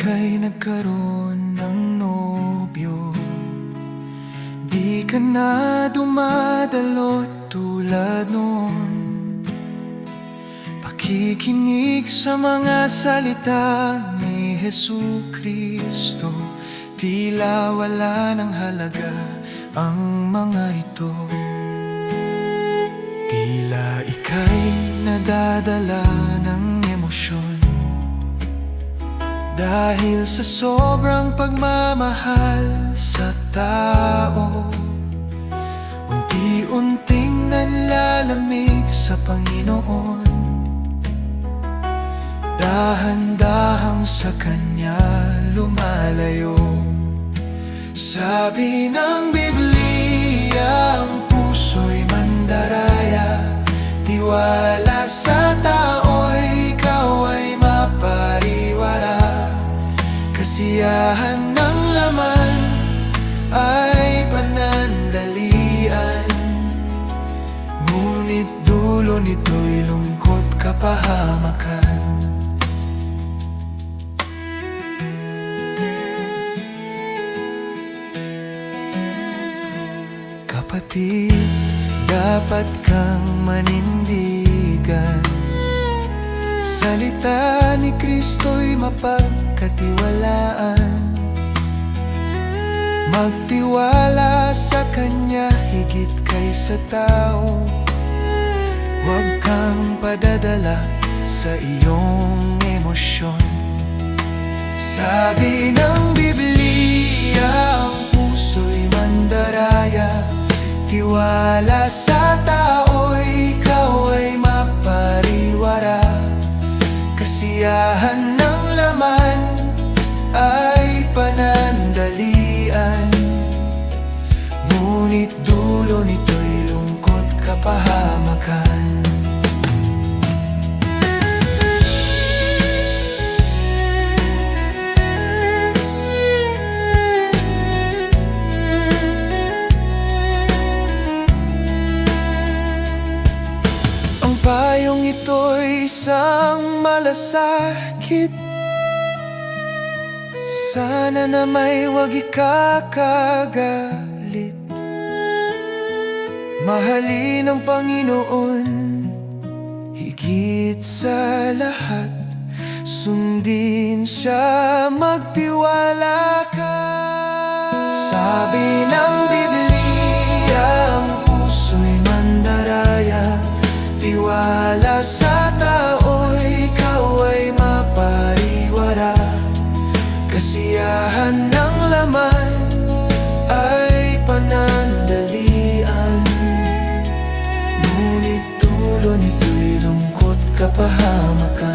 ika'y nagkaroon ng nobyo, di ka na dumadalo tulad noon. Pakikinig sa mga salita ni Jesucristo, tila wala ng halaga ang mga ito. Tila ika'y nadadala ng emosyon dahil sa sobrang pagmamahal sa tao. Unti-unting nanlalamig sa Panginoon, dahan-dahang sa Kanya lumalayo. Sabi ng Biblia, ang puso'y mandaraya, tiwala sa tao'y ikaw ay mapariwara. Kasiyahan ng laman ay panandalian, ngunit dulo nito'y lungkot, kapahamakan. Kapatid, dapat kang manindigan. Salita ni Kristo'y mapagkatiwalaan. Magtiwala sa Kanya higit kaysa tao. Huwag kang padadala sa iyong emosyon. Sabi ng Biblia, ang puso'y mandaraya, tiwala sa tao'y ikaw ay mapariwara. Kasiyahan ng laman ay panandalian, ngunit dulo nito'y lungkot, kapahamakan. Payong ito'y isang malasakit, sana na may wag ikakagalit. Mahalin ang Panginoon higit sa lahat, sundin Siya, magtiwala ka. Sabi ng Biblia, ang puso'y mandaraya, tiwala sa tao'y ikaw ay mapariwara. Kasiyahan ng laman ay panandalian, ngunit dulo nito'y lungkot, kapahamakan.